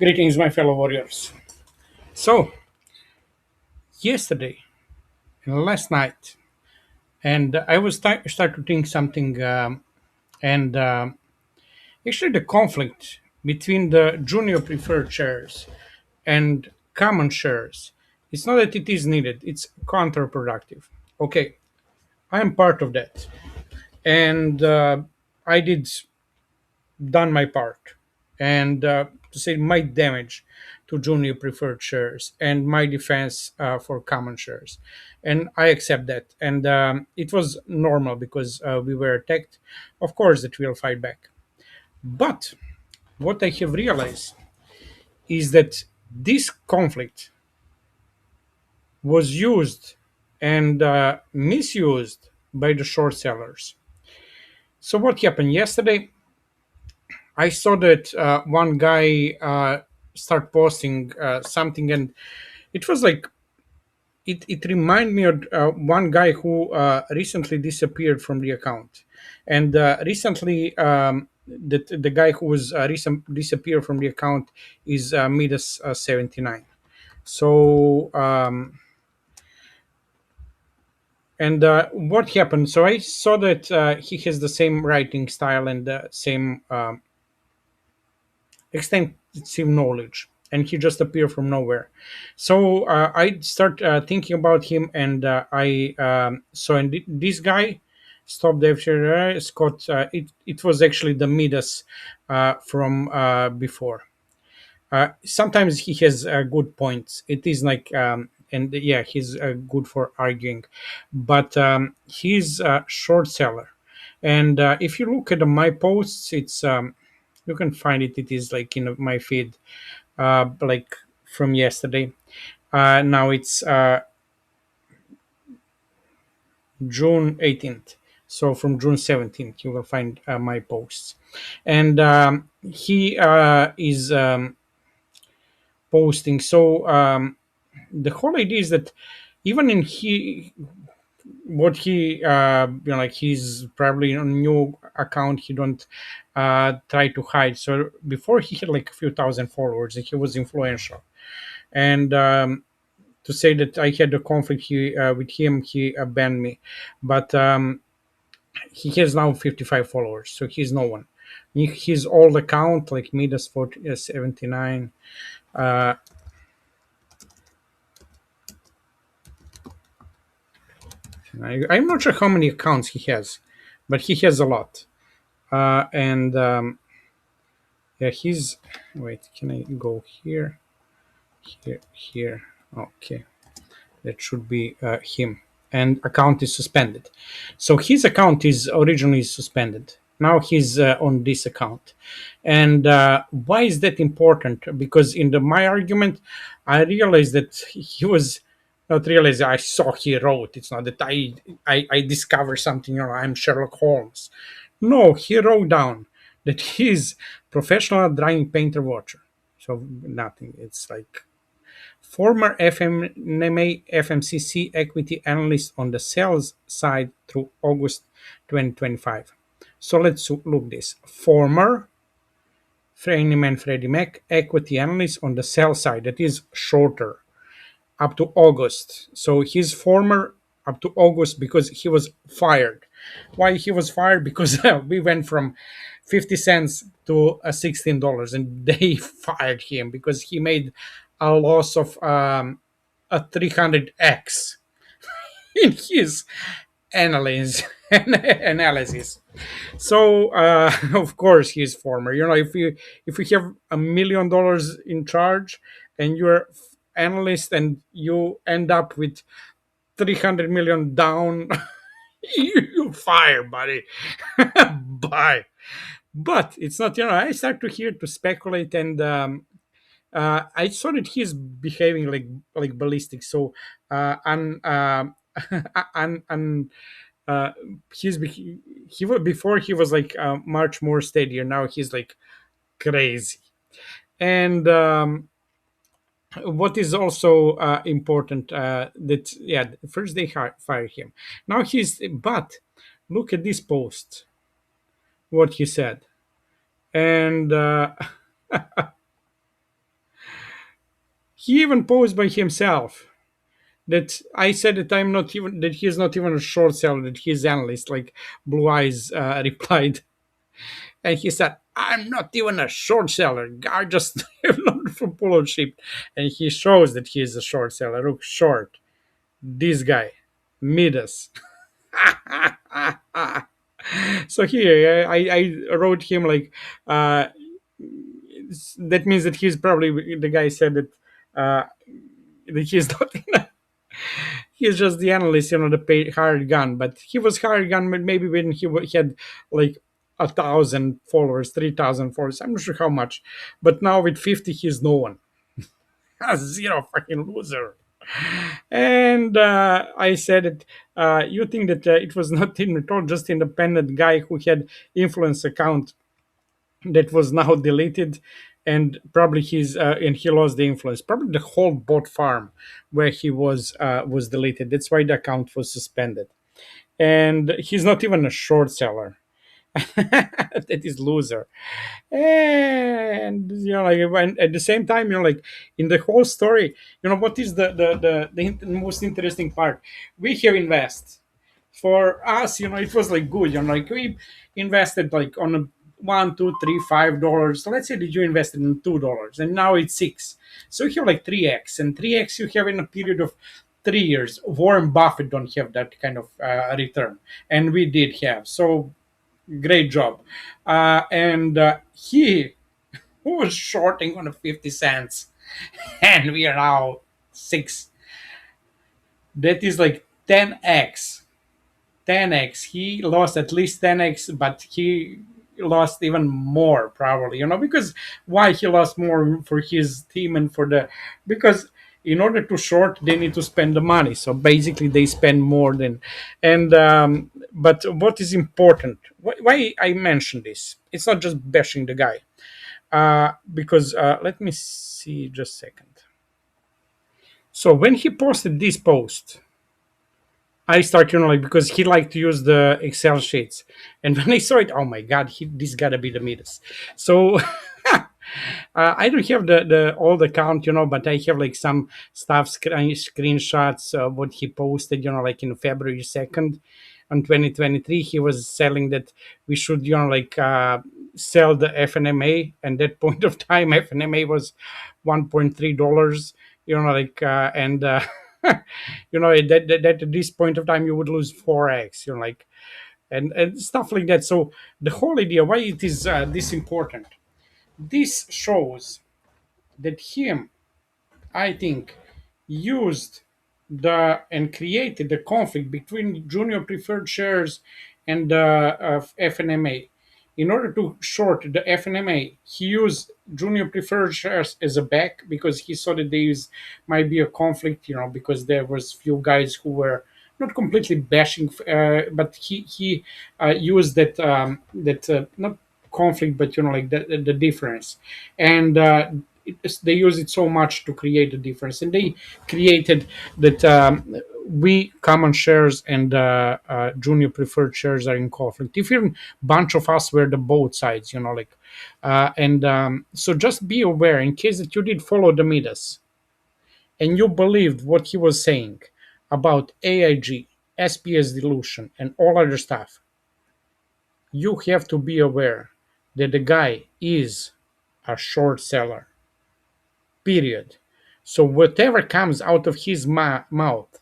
Greetings, my fellow warriors. So, yesterday, last night, and I was start to think something, and actually the conflict between the junior preferred shares and common shares. It's not that it is needed; it's counterproductive. Okay, I am part of that, and I did done my part, and to say my damage to junior preferred shares and my defense for common shares, and I accept that. And it was normal because we were attacked. Of course, that we'll fight back. But what I have realized is that this conflict was used and misused by the short sellers. So what happened yesterday? I saw that one guy start posting something, and it was like it reminded me of one guy who recently disappeared from the account, and recently the guy who was disappeared from the account is Midas79. So and what happened? So I saw that he has the same writing style and the same extensive knowledge, and he just appeared from nowhere. So I start thinking about him, and I so and this guy stopped after Scott. It was actually the Midas from before. Sometimes he has good points. It is like and yeah, he's good for arguing, but he's a short seller. And if you look at my posts, it's you can find it. It is like in my feed, like from yesterday. Now it's June 18th. So from June 17th, you will find my posts, and he is posting. So the whole idea is that even in what he like he's probably on new account, he don't try to hide. So before he had like a few thousand followers, he was influential, and to say that I had a conflict with him, he banned me, but he has now 55 followers, so he's no one. His old account, like Midas 79, uh, I'm not sure how many accounts he has, but he has a lot. And yeah, he's. Wait, can I go here? Here. Okay, that should be him. And account is suspended. So his account is originally suspended. Now he's on this account. And why is that important? Because in my argument, I realized that he was not realized. I saw he wrote. It's not that I discovered something. I'm Sherlock Holmes. No, he wrote down that he's professional drawing painter watcher. So nothing. It's like former FMNMA FMCC equity analyst on the sales side through August 2025. So let's look this. Former Fannie Mae and Freddie Mac equity analyst on the sell side, that is shorter, up to August. So he's former up to August because he was fired. Why he was fired? Because we went from 50 cents to $16, and they fired him because he made a loss of a 300x in his analysis. So of course he's former. If you have $1 million in charge and you're analyst and you end up with 300 million down, you fire, buddy. Bye. But it's not. I start to hear to speculate, and I saw that he's behaving like ballistic. So and uh, he was before he was like much more steadier. Now he's like crazy. And what is also important that yeah, first they fire him. Now he's but look at this post. What he said, and He even posed by himself that I said that I'm not even that he is not even a short seller, that he is analyst, like Blue Eyes replied. And he said, I'm not even a short seller. I just have not from polo sheep. And he shows that he is a short seller. Look, short. This guy, Midas. So here I wrote him like uh, that means that he's probably the guy said uh, that he's not he's just the analyst, the paid hired gun. But he was hired gun maybe when he had like 1,000 followers, 3,000 followers. I'm not sure how much, but now with 50, he's no one. A zero fucking loser. And I said it. You think that it was not him at all, just independent guy who had influence account that was now deleted, and probably and he lost the influence. Probably the whole bot farm where he was deleted. That's why the account was suspended. And he's not even a short seller. That is loser. And like when, at the same time, like in the whole story, what is the most interesting part? We have invest for us, it was like good, like we invested like on a $1, $2, $3, $5. So let's say that you invested in $2 and now it's six. So you have like 3x, and 3x you have in a period of 3 years. Warren Buffett don't have that kind of return, and we did have. So great job. And he was shorting on a 50 cents, and we are now six. That is like 10x. 10x. He lost at least 10x, but he lost even more probably, because why he lost more for his team and for the because in order to short they need to spend the money, so basically they spend more than. And but what is important, why I mentioned this, it's not just bashing the guy, because let me see just a second. So when he posted this post, I start, like, because he liked to use the Excel sheets, and when I saw it, oh my god, this gotta be the Midas. So I don't have the old account, but I have like some stuff, screenshots of what he posted, like in February 2nd, on 2023. He was selling that we should, like sell the FNMA, and that point of time, FNMA was $1.3, like and. That at this point of time you would lose 4x, like, and stuff like that. So the whole idea why it is this important, this shows that him, I think, used the and created the conflict between junior preferred shares and FNMA. In order to short the FNMA, he used junior preferred shares as a back because he saw that there might be a conflict, because there was few guys who were not completely bashing, but he used that not conflict, but like the difference, and they use it so much to create a difference, and they created that we common shares and junior preferred shares are in conflict. If even bunch of us were the both sides, like, and so just be aware in case that you did follow the Midas and you believed what he was saying about AIG, SPS dilution, and all other stuff. You have to be aware that the guy is a short seller, period. So whatever comes out of his mouth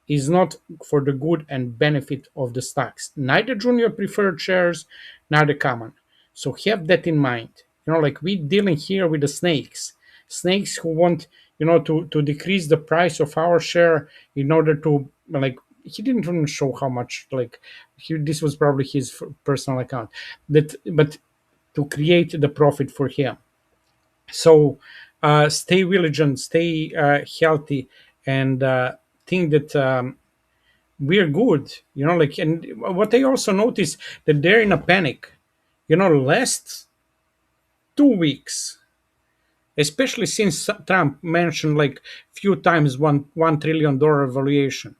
is not for the good and benefit of the stocks, neither junior preferred shares, neither common. So have that in mind. Like we dealing here with the snakes who want, to decrease the price of our share in order to, like, he didn't even show how much, like, this was probably his personal account, but to create the profit for him. So stay vigilant, stay healthy, and think that we're good. Like, and what I also noticed that they're in a panic. Last 2 weeks, especially since Trump mentioned like few times $1 trillion valuation,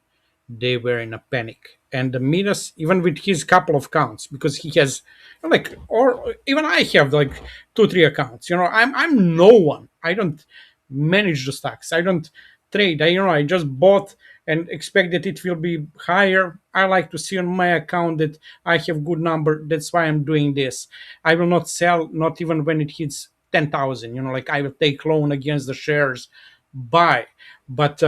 they were in a panic. And the Midas, even with his couple of accounts, because he has like, or even I have like 2 3 accounts. I'm no one. I don't manage the stocks. I don't trade. I just bought and expect that it will be higher. I like to see on my account that I have good number. That's why I'm doing this. I will not sell, not even when it hits 10,000. Like I will take loan against the shares, buy. But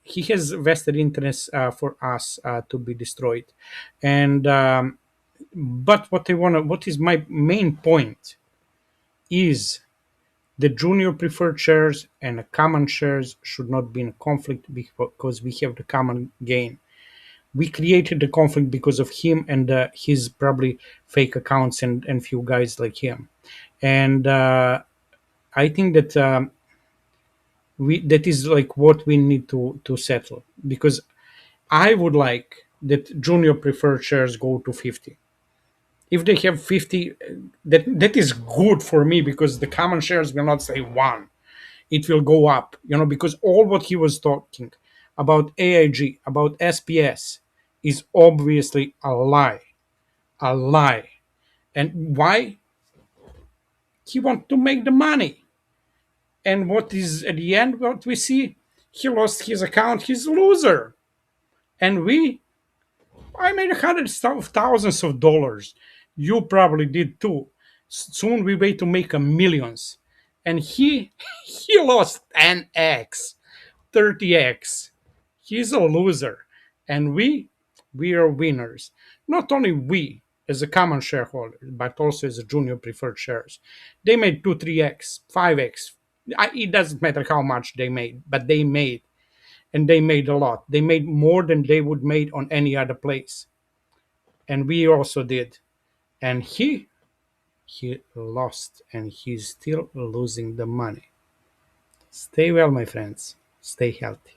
he has vested interest for us to be destroyed, and but what is my main point is the junior preferred shares and the common shares should not be in conflict because we have the common gain. We created the conflict because of him and his probably fake accounts and few guys like him. And I think that we that is like what we need to settle, because I would like that junior preferred shares go to 50. If they have 50, that is good for me, because the common shares will not say one, it will go up, because all what he was talking about AIG, about SPS, is obviously a lie. A lie. And why? He wants to make the money. And what is at the end, what we see? He lost his account, he's a loser. And I made hundreds of thousands of dollars. You probably did too. Soon we wait to make a millions. And he lost 10x. 30x. He's a loser. And we are winners. Not only we as a common shareholder, but also as a junior preferred shares. They made 2, 3x, 5x. It doesn't matter how much they made, but they made. And they made a lot. They made more than they would made on any other place. And we also did. And he lost, and he's still losing the money. Stay well, my friends. Stay healthy.